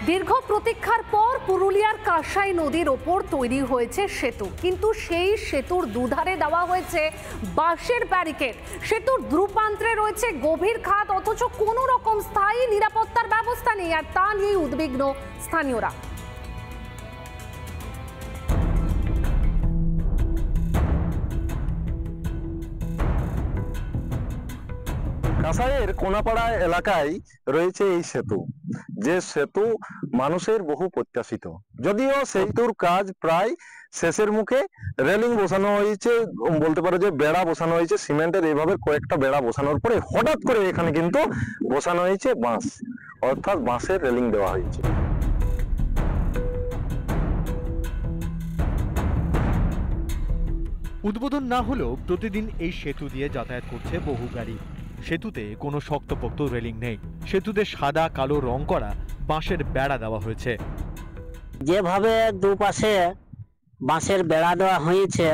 দীর্ঘ প্রতীক্ষার পর পুরুলিয়ার কাঁসাই নদীর ওপর তৈরি হয়েছে সেতু, কিন্তু সেই সেতুর দুধারে দেওয়া হয়েছে বাঁশের ব্যারিকেড। সেতুর দুপ্রান্তে রয়েছে গভীর খাদ, অথচ কোনো রকম স্থায়ী নিরাপত্তার ব্যবস্থা নেই, আর তা নিয়ে উদ্বিগ্ন স্থানীয়রা। কাঁসাইয়ের কোনাপাড়া এলাকায় রয়েছে এই সেতু, যে সেতু মানুষের বহু প্রত্যাশিত। যদিও সেতুর কাজ প্রায় শেষের মুখে, রেলিং বসানো হয়েছে, বলতে পারো যে বেড়া বসানো হয়েছে সিমেন্টের। এইভাবে কয়েকটা বেড়া বসানোর পরে হঠাৎ করে এখানে কিন্তু বসানো হয়েছে বাঁশ, অর্থাৎ বাঁশের রেলিং দেওয়া হয়েছে। উদ্বোধন না হলেও প্রতিদিন এই সেতু দিয়ে যাতায়াত করছে বহু গাড়ি। সেতুতে কোনো শক্তপোক্ত রেলিং নেই, সেতুতে সাদা কালো রং করা বাঁশের বেড়া দেওয়া হয়েছে। যেভাবে দুপাশে বাঁশের বেড়া দেওয়া হয়েছে,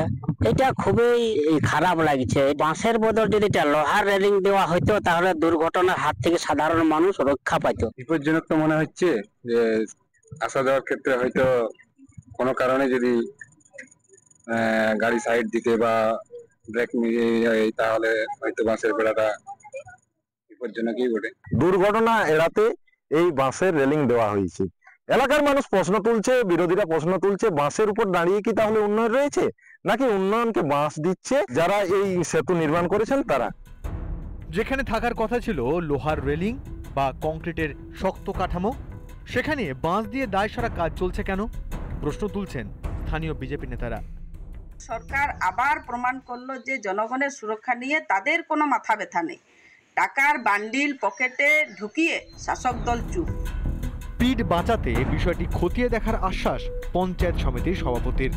এটা খুবই খারাপ লাগছে। বাঁশের বদল যদি এটা লোহার রেলিং দেওয়া হইতো, তাহলে দুর্ঘটনার হাত থেকে সাধারণ মানুষ রক্ষা পাইতো। বিপজ্জনক তো মনে হচ্ছে যে আসা যাওয়ার ক্ষেত্রে হয়তো কোনো কারণে যদি গাড়ি সাইড দিতে বা ব্রেক তাহলে হয়তো বাঁশের বেড়াটা বিপজ্জনকই বটে। দুর্ঘটনা এড়াতে এই বাঁশের রেলিং দেওয়া হয়েছে। এলাকার মানুষ প্রশ্ন তুলছে, বিরোধীরা প্রশ্ন তুলছে, বাঁশের উপর দাঁড়িয়ে কি তাহলে উন্নয়ন রয়েছে, নাকি উন্নয়নকে বাঁশ দিচ্ছে যারা এই সেতু নির্মাণ করেছেন তারা? যেখানে থাকার কথা ছিল লোহার রেলিং বা কংক্রিটের শক্ত কাঠামো, সেখানে বাঁশ দিয়ে দায়সারা কাজ চলছে কেন, প্রশ্ন তুলছেন স্থানীয় বিজেপি নেতারা। সরকার আবার প্রমাণ করলো যে জনগণের সুরক্ষা নিয়ে তাদের কোনো মাথা ব্যথা নেই। টাকার বান্ডিল পকেটে ঢুকিয়ে শাসক দল চুপ। পিঠ বাঁচাতে বিষয়টি খতিয়ে দেখার আশ্বাস পঞ্চায়েত সমিতির সভাপতির।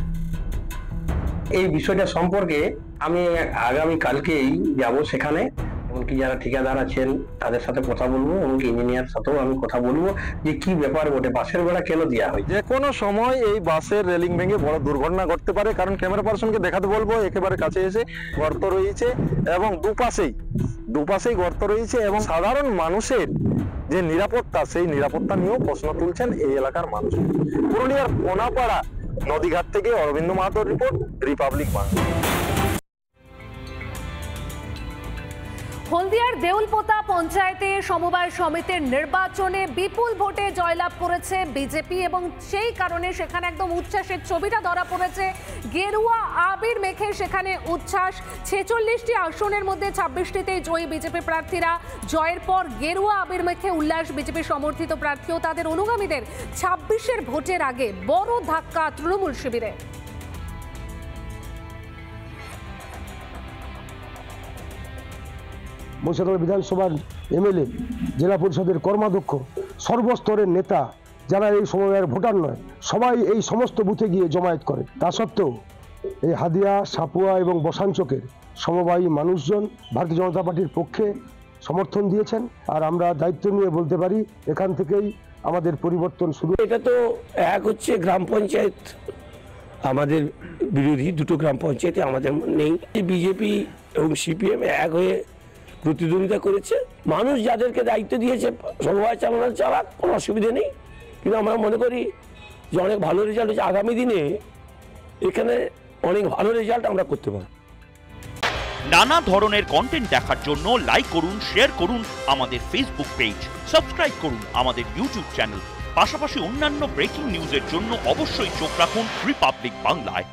এই বিষয়টা সম্পর্কে আমি আগামী কালকেই যাব সেখানে, এমনকি যারা ঠিকাদার আছেন তাদের সাথে কথা বলবো, এমনকি ইঞ্জিনিয়ার সাথেও আমি কথা বলবো যে কি ব্যাপার বটে, বাঁশের বেড়া কেন দেওয়া হয়। যে কোনো সময় এই বাসের রেলিং ভেঙে বড় দুর্ঘটনা ঘটতে পারে, কারণ ক্যামেরা পার্সনকে দেখাতে বলবো একেবারে কাছে এসে গর্ত রয়েছে এবং দুপাশেই গর্ত রয়েছে, এবং সাধারণ মানুষের যে নিরাপত্তা, সেই নিরাপত্তা নিয়েও প্রশ্ন তুলছেন এই এলাকার মানুষ। পুরুলিয়ার কোনাপাড়া নদীঘাট থেকে অরবিন্দ মাহাতোর রিপোর্ট, রিপাবলিক বাংলা। হলদিয়ার দেউলপোতা পঞ্চায়েতে সমবায় সমিতির নির্বাচনে বিপুল ভোটে জয়লাভ করেছে বিজেপি, এবং সেই কারণে সেখানে একদম উচ্ছ্বাসের ছবিটা ধরা পড়েছে। গেরুয়া আবির মেখে সেখানে উচ্ছ্বাস। 46টি আসনের মধ্যে 26টিতেই জয়ী বিজেপি প্রার্থীরা। জয়ের পর গেরুয়া আবির মেখে উল্লাস বিজেপি সমর্থিত প্রার্থী ও তাদের অনুগামীদের। 26-এর ভোটের আগে বড় ধাক্কা তৃণমূল শিবিরে। মুর্শিদাবাদ বিধানসভার এমএলএ, জেলা পরিষদের কর্মাধ্যক্ষ, সর্বস্তরের নেতা যারা এই সময়ের ভোটার নয়, সবাই এই সমস্ত বুথে গিয়ে জমায়েত করে। তা সত্ত্বেও এই হাদিয়া, সাপুয়া এবং বসাঞ্চকের সমবায়ী মানুষজন ভারতীয় জনতা পার্টির পক্ষে সমর্থন দিয়েছেন। আর আমরা দায়িত্ব নিয়ে বলতে পারি, এখান থেকেই আমাদের পরিবর্তন শুরু। এটা তো এক হচ্ছে গ্রাম পঞ্চায়েত, আমাদের বিরোধী দুটো গ্রাম পঞ্চায়েতে আমাদের নেই। বিজেপি এবং সিপিএম এক হয়ে প্রতিদ্বন্দ্বিতা করেছে। মানুষ যাদেরকে দায়িত্ব দিয়েছে সমবায় চালাক, কোনো অসুবিধা নেই। কিন্তু আমরা মনে করি যে অনেক ভালো রেজাল্ট হচ্ছে, আগামী দিনে এখানে অনেক ভালো রেজাল্ট আমরা করতে পারব। নানা ধরনের কন্টেন্ট দেখার জন্য লাইক করুন, শেয়ার করুন আমাদের ফেসবুক পেজ, সাবস্ক্রাইব করুন আমাদের ইউটিউব চ্যানেল। পাশাপাশি অন্যান্য ব্রেকিং নিউজের জন্য অবশ্যই চোখ রাখুন রিপাবলিক বাংলায়।